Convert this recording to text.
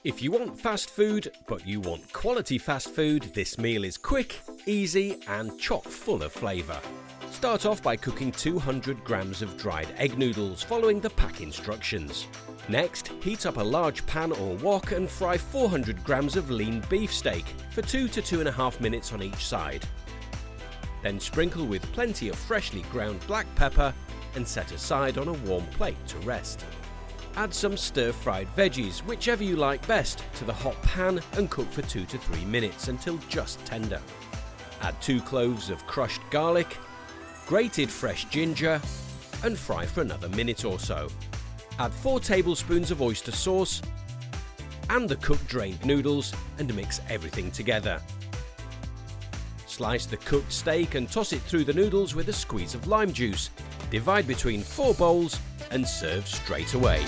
If you want fast food, but you want quality fast food, this meal is quick, easy and chock full of flavour. Start off by cooking 200 grams of dried egg noodles following the pack instructions. Next, heat up a large pan or wok and fry 400 grams of lean beef steak for 2 to 2.5 minutes on each side. Then sprinkle with plenty of freshly ground black pepper and set aside on a warm plate to rest. Add some stir-fried veggies, whichever you like best, to the hot pan and cook for 2 to 3 minutes until just tender. Add 2 cloves of crushed garlic, grated fresh ginger, and fry for another minute or so. Add 4 tablespoons of oyster sauce and the cooked drained noodles and mix everything together. Slice the cooked steak and toss it through the noodles with a squeeze of lime juice. Divide between 4 bowls and serve straight away.